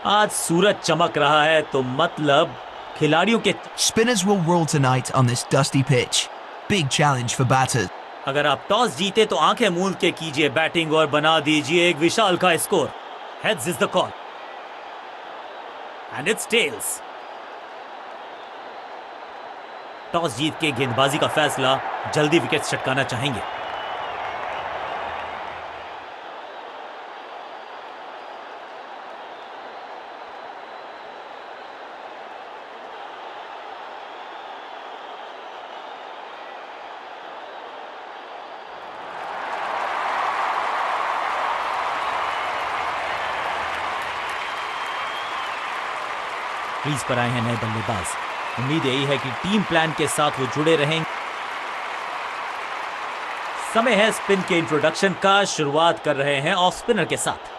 आज सूरज चमक रहा है तो मतलब खिलाड़ियों के Spinners will roll tonight on this dusty pitch. Big challenge for batters. अगर आप टॉस जीते तो आंखें मूंद के कीजिए बैटिंग और बना दीजिए एक विशाल का score. Heads is the call and it's tails. Toss जीत के गेंदबाजी का फैसला, जल्दी विकेट चटकाना चाहेंगे। क्रीज पर आए हैं नए बल्लेबाज। उम्मीद यही है कि टीम प्लान के साथ वो जुड़े रहेंगे। समय है स्पिन के इंट्रोडक्शन का। शुरुआत कर रहे हैं ऑफ स्पिनर के साथ।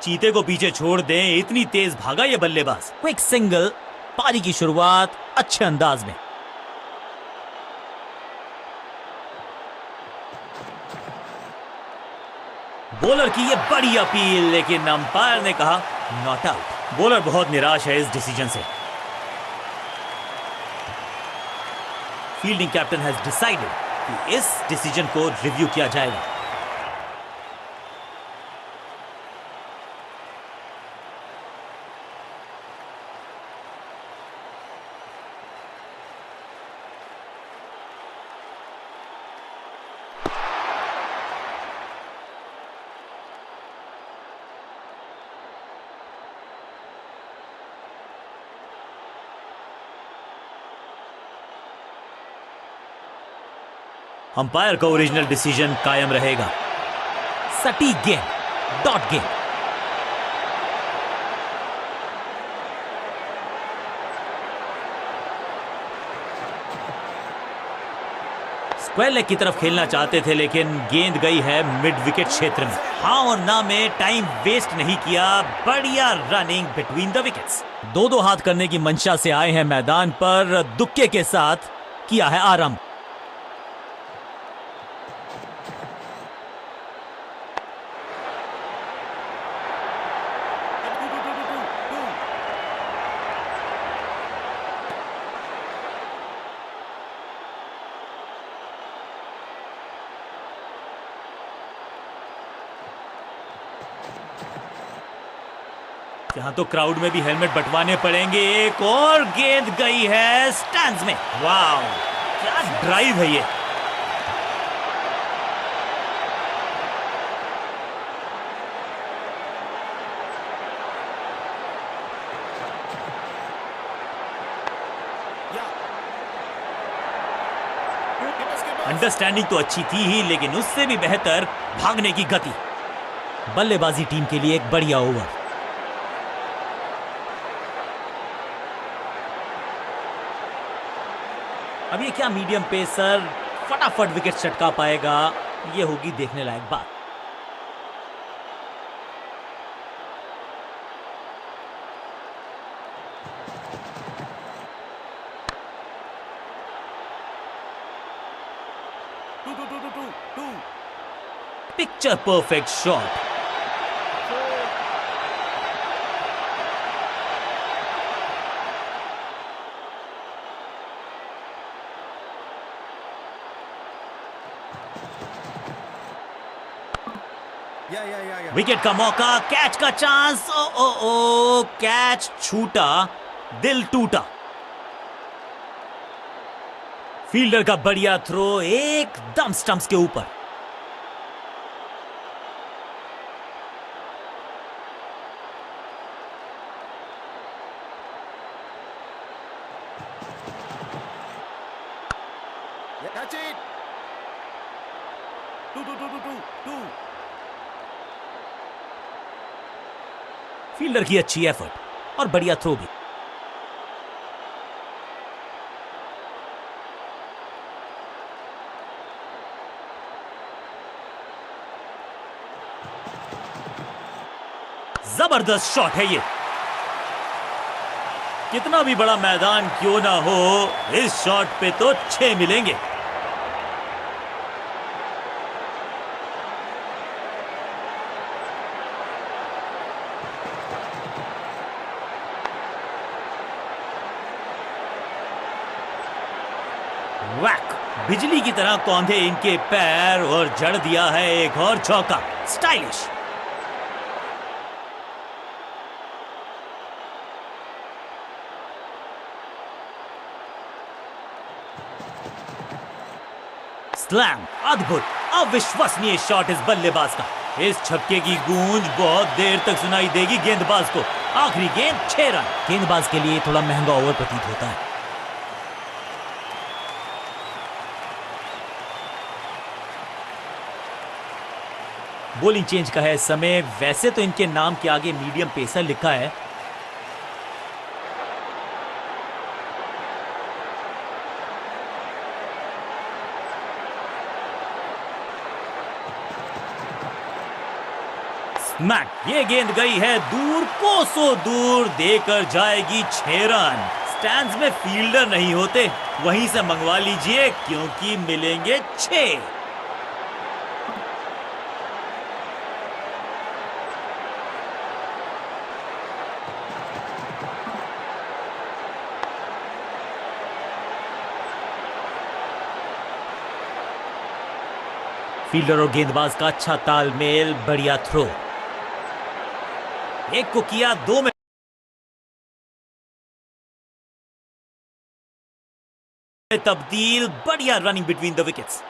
चीते को पीछे छोड़ दें, इतनी तेज भागा ये बल्लेबाज। Quick single. पारी की शुरुआत अच्छे अंदाज में। बॉलर की ये बड़ी अपील, लेकिन अंपायर ने कहा नॉट आउट। बॉलर बहुत निराश है इस डिसीजन से। फील्डिंग कैप्टन हैज डिसाइडेड कि इस डिसीजन को रिव्यू किया जाएगा। अंपायर का ओरिजिनल डिसीजन कायम रहेगा। सटीक गेंद, डॉट गेंद। स्क्वायर लेग की तरफ खेलना चाहते थे, लेकिन गेंद गई है मिड विकेट क्षेत्र में। हाँ और ना में टाइम वेस्ट नहीं किया। बढ़िया रनिंग बिटवीन द विकेट्स। दो हाथ करने की मंशा से आए हैं मैदान पर। दुक्के के साथ किया है आरंभ। यहां तो क्राउड में भी हेलमेट बंटवाने पड़ेंगे। एक और गेंद गई है स्टैंड्स में। वाह, क्या ड्राइव है ये। अंडरस्टैंडिंग तो अच्छी थी ही, लेकिन उससे भी बेहतर भागने की गति। बल्लेबाजी टीम के लिए एक बढ़िया ओवर। अब ये क्या मीडियम पेसर फटाफट विकेट चटका पाएगा, ये होगी देखने लायक बात। Picture perfect shot. विकेट का मौका, कैच का चांस। ओ कैच छूटा, दिल टूटा। फील्डर का बढ़िया थ्रो एकदम स्टंप्स के ऊपर। फील्डर की अच्छी एफर्ट और बढ़िया थ्रो भी। जबरदस्त शॉट है ये। कितना भी बड़ा मैदान क्यों ना हो, इस शॉट पे तो 6 मिलेंगे। वैक, बिजली की तरह कौंधे इनके पैर और जड़ दिया है एक और चौका। स्टाइलिश। स्लैम, अद्भुत, अविश्वसनीय शॉट इस बल्लेबाज का। इस छक्के की गूंज बहुत देर तक सुनाई देगी गेंदबाज को। आखिरी गेंद 6 रन। गेंदबाज के लिए थोड़ा महंगा ओवर प्रतीत होता है। बॉलिंग चेंज का है समय। वैसे तो इनके नाम के आगे मीडियम पेसर लिखा है। स्मैक, ये गेंद गई है दूर, कोसों दूर, देकर जाएगी 6 रन। स्टैंड्स में फील्डर नहीं होते, वहीं से मंगवा लीजिए क्योंकि मिलेंगे 6। फील्डर और गेंदबाज का अच्छा तालमेल, बढ़िया थ्रो। एक को किया, 2 में तब्दील। बढ़िया running between the wickets.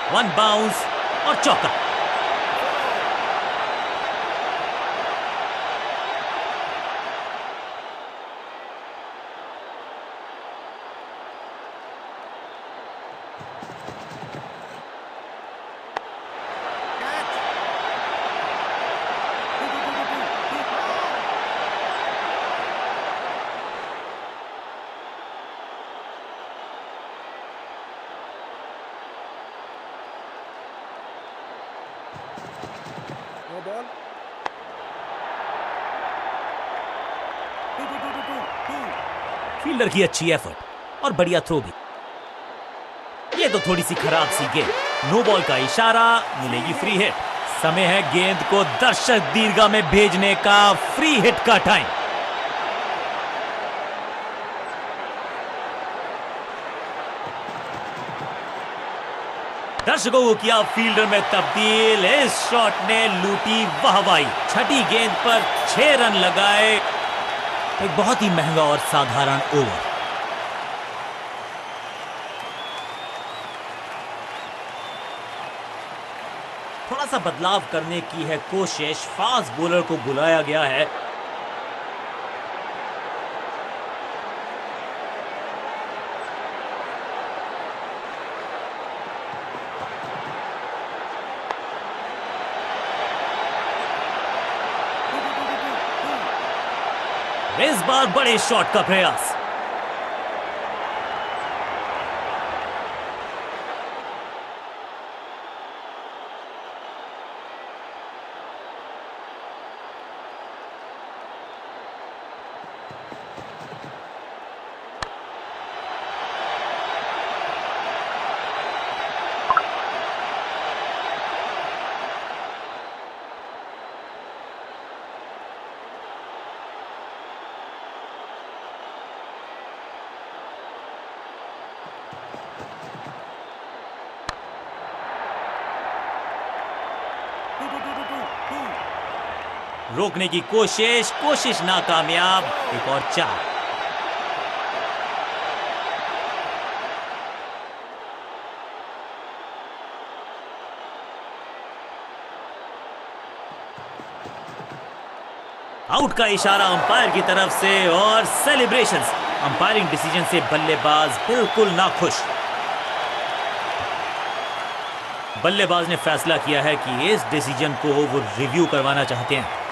One bounce और चौका। बॉल। फील्डर की अच्छी एफर्ट और बढ़िया थ्रो भी। ये तो थोड़ी सी खराब सी गेंद। नो बॉल का इशारा, मिलेगी फ्री हिट। समय है गेंद को दर्शक दीर्घा में भेजने का। फ्री हिट का टाइम। दर्शकों को किया फील्डर में तब्दील। इस शॉट ने लूटी वाहवाही। छठी गेंद पर 6 रन लगाए। एक बहुत ही महंगा और साधारण ओवर। थोड़ा सा बदलाव करने की है कोशिश। फास्ट बॉलर को बुलाया गया है। इस बार बड़े शॉट का प्रयास। रोकने की कोशिश नाकामयाब। एक और 4। आउट का इशारा अंपायर की तरफ से और सेलिब्रेशंस। अंपायरिंग डिसीजन से बल्लेबाज बिल्कुल नाखुश। बल्लेबाज ने फैसला किया है कि इस डिसीजन को वो रिव्यू करवाना चाहते हैं।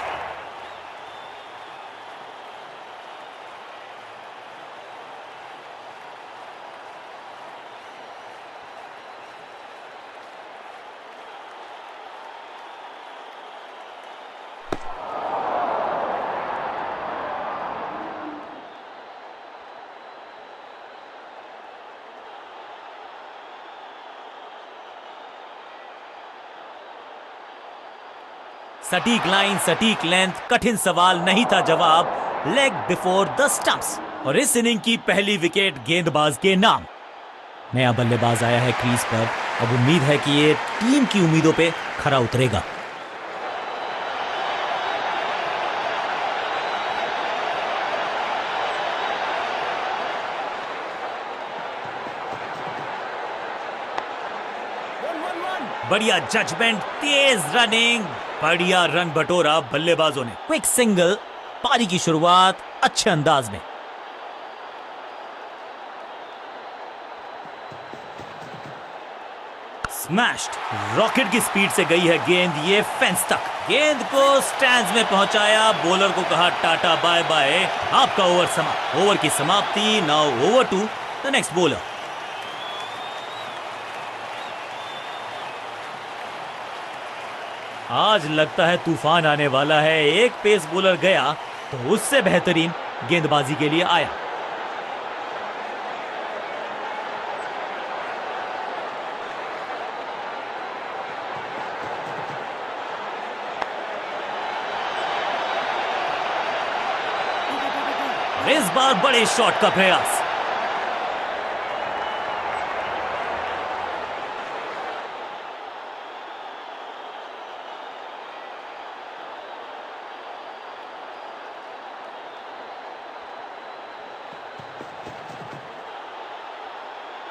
सटीक लाइन, सटीक लेंथ, कठिन सवाल नहीं था जवाब। Leg before the stumps. और इस इनिंग की पहली विकेट गेंदबाज के नाम। नया बल्लेबाज आया है क्रीज पर। अब उम्मीद है कि ये टीम की उम्मीदों पे खरा उतरेगा। बढ़िया जजमेंट, तेज रनिंग, बढ़िया रन बटोरा बल्लेबाजों ने। क्विक सिंगल, पारी की शुरुआत अच्छे अंदाज में। स्मैश्ड, रॉकेट की स्पीड से गई है गेंद ये फेंस तक। गेंद को स्टैंड्स में पहुंचाया, बॉलर को कहा टाटा बाय बाय, आपका ओवर समाप्त। ओवर की समाप्ति। Now over to the next bowler. आज लगता है तूफान आने वाला है। एक पेस बॉलर गया तो उससे बेहतरीन गेंदबाजी के लिए आया। इस बार बड़े शॉट का प्रयास।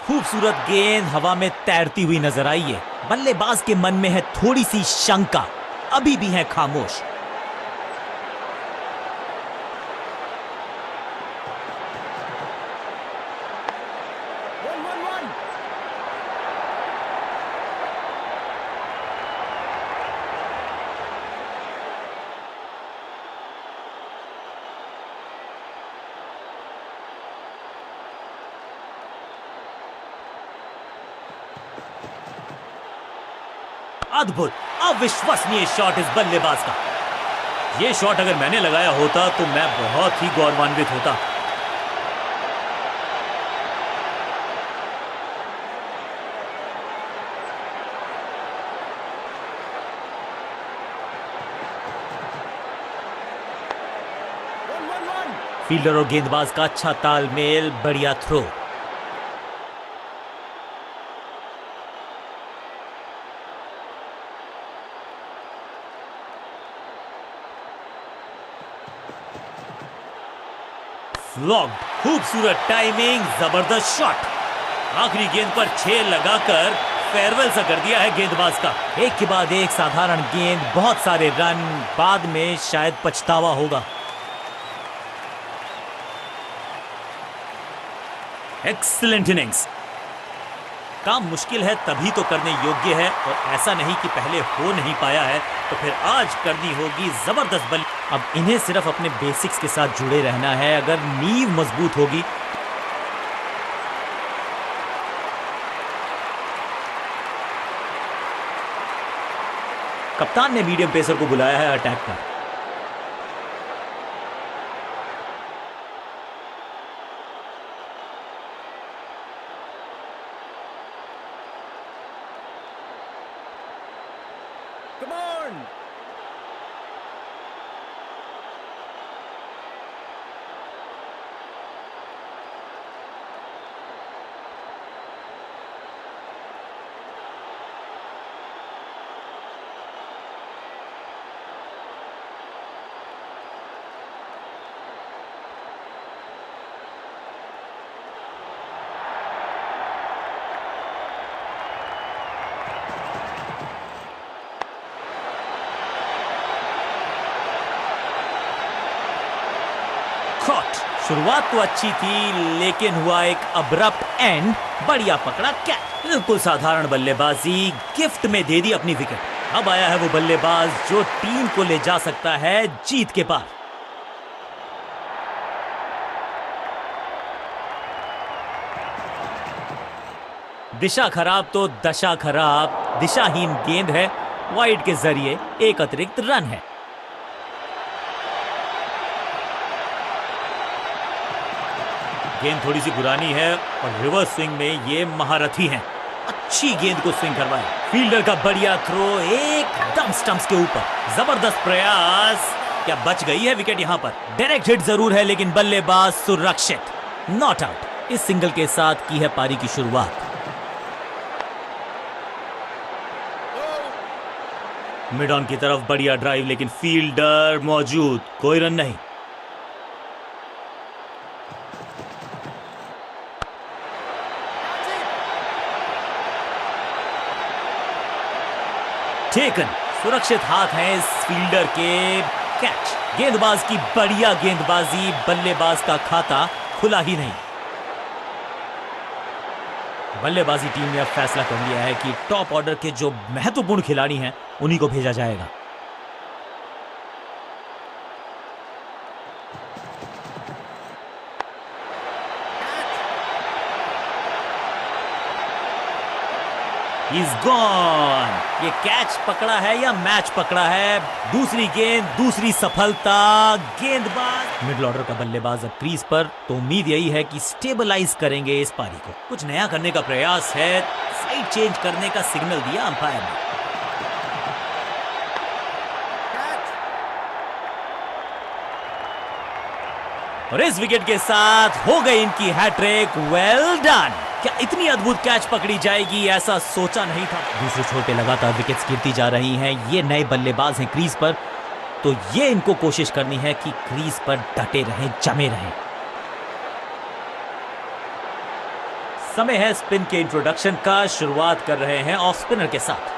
खूबसूरत गेंद हवा में तैरती हुई नजर आई है। बल्लेबाज के मन में है थोड़ी सी शंका, अभी भी है खामोश। अद्भुत, अविश्वसनीय शॉट इस बल्लेबाज का। यह शॉट अगर मैंने लगाया होता तो मैं बहुत ही गौरवान्वित होता। फील्डर और गेंदबाज का अच्छा तालमेल, बढ़िया थ्रो। फ्लॉग्ड, खूबसूरत टाइमिंग, जबरदस्त शॉट। आखिरी गेंद पर 6 लगाकर फेयरवेल सा कर दिया है गेंदबाज का। एक के बाद एक साधारण गेंद, बहुत सारे रन, बाद में शायद पछतावा होगा। Excellent innings. काम मुश्किल है तभी तो करने योग्य है, और ऐसा नहीं कि पहले हो नहीं पाया है तो फिर आज करनी होगी जबरदस्त बल्ले। अब इन्हें सिर्फ अपने बेसिक्स के साथ जुड़े रहना है। अगर नींव मजबूत होगी कप्तान ने मीडियम पेसर को बुलाया है अटैक पर। Come on! शुरुआत तो अच्छी थी लेकिन हुआ एक अब्रप्ट एंड। बढ़िया पकड़ा कैच। बिल्कुल साधारण बल्लेबाजी, गिफ्ट में दे दी अपनी विकेट। अब आया है वो बल्लेबाज जो टीम को ले जा सकता है जीत के पार। दिशा खराब तो दशा खराब। दिशाहीन गेंद है, वाइड के जरिए एक अतिरिक्त रन है। गेंद थोड़ी सी पुरानी है और रिवर्स स्विंग में ये महारथी हैं। अच्छी गेंद को स्विंग करवाया। फील्डर का बढ़िया थ्रो एकदम स्टंप्स के ऊपर। जबरदस्त प्रयास। क्या बच गई है विकेट यहां पर? डायरेक्ट हिट जरूर है लेकिन बल्लेबाज सुरक्षित। Not out. इस सिंगल के साथ की है पारी की शुरुआत। मिड ऑन की तरफ बढ़िया ड्राइव लेकिन फील्डर मौजूद, कोई रन नहीं। टेकन। सुरक्षित हाथ है इस फील्डर के। कैच। गेंदबाज की बढ़िया गेंदबाजी। बल्लेबाज का खाता खुला ही नहीं। बल्लेबाजी टीम ने अब फैसला कर लिया है कि टॉप ऑर्डर के जो महत्वपूर्ण खिलाड़ी हैं उन्हीं को भेजा जाएगा। He's gone। ये कैच पकड़ा है या मैच पकड़ा है? दूसरी गेंद, दूसरी सफलता। गेंदबाज मिडिल ऑर्डर का बल्लेबाज अब क्रीज पर, तो उम्मीद यही है कि स्टेबलाइज करेंगे इस पारी को। कुछ नया करने का प्रयास है। साइड चेंज करने का सिग्नल दिया अंपायर ने। और इस विकेट के साथ हो गई इनकी हैट्रिक। Well done. क्या इतनी अद्भुत कैच पकड़ी जाएगी ऐसा सोचा नहीं था। दूसरे छोर पे लगातार विकेट्स गिरती जा रही हैं। ये नए बल्लेबाज हैं क्रीज पर, तो ये इनको कोशिश करनी है कि क्रीज पर डटे रहें, जमे रहें। समय है स्पिन के इंट्रोडक्शन का। शुरुआत कर रहे हैं ऑफ स्पिनर के साथ।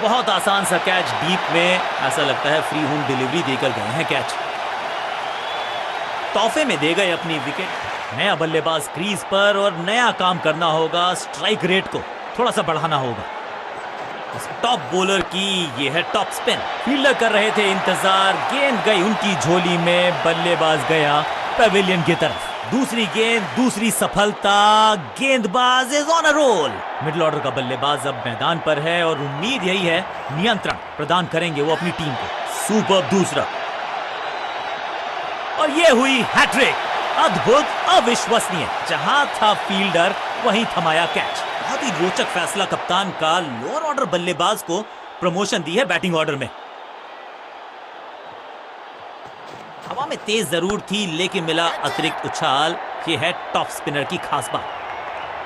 बहुत आसान सा कैच डीप में। ऐसा लगता है फ्री होम डिलीवरी देकर गए हैं कैच। तोहफे में दे गए अपनी विकेट। नया बल्लेबाज क्रीज पर और नया काम करना होगा। स्ट्राइक रेट को थोड़ा सा बढ़ाना होगा। इस टॉप बॉलर की ये है टॉप स्पिन। फील्डर कर रहे थे इंतजार। गेंद गई उनकी झोली में। बल्लेबाज गया पेविलियन की तरफ। दूसरी गेंद, दूसरी सफलता। गेंदबाज is on a roll. Middle order का बल्लेबाज अब मैदान पर है और उम्मीद यही है नियंत्रण प्रदान करेंगे वो अपनी टीम को। सुपर दूसरा। और ये हुई हैट्रिक। अद्भुत, अविश्वसनीय। जहां था फील्डर वहीं थमाया कैच। बहुत ही रोचक फैसला कप्तान का। लोअर ऑर्डर बल्लेबाज को प्रमोशन दी है बैटिंग ऑर्डर में। हवा में तेज जरूर थी लेकिन मिला अतिरिक्त उछाल। ये है टॉप स्पिनर की खास बात।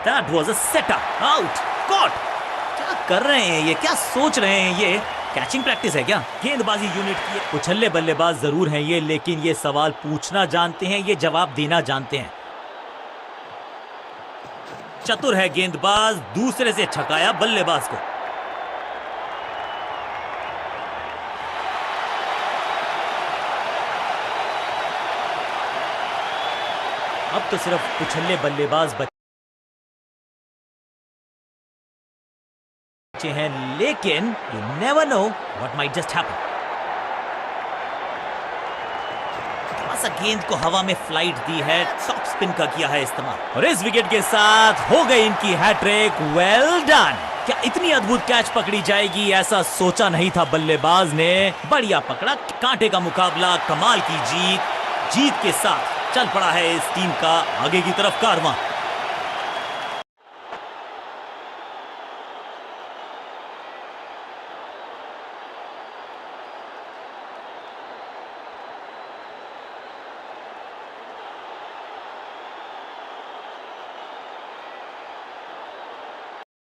That was a setup, out, caught। क्या कर रहे हैं ये? क्या सोच रहे हैं ये? कैचिंग प्रैक्टिस है क्या? गेंदबाजी यूनिट की उछल्ले बल्लेबाज जरूर हैं ये, लेकिन ये सवाल पूछना जानते हैं, ये जवाब देना जानते हैं। चतुर है गेंदबाज। दूसरे से छकाया बल्लेबाज को। अब तो सिर्फ उछल्ले बल्लेबाज बचे हैं, लेकिन you never know what might just happen. थोड़ा सा गेंद को हवा में फ्लाइट दी है। टॉप स्पिन का किया है इस्तेमाल। और इस विकेट के साथ हो गई इनकी हैट्रिक। Well done. क्या इतनी अद्भुत कैच पकड़ी जाएगी ऐसा सोचा नहीं था बल्लेबाज ने। बढ़िया पकड़ा। कांटे का मुकाबला, कमाल की जीत। जीत के साथ चल पड़ा है इस टीम का आगे की तरफ कारवां।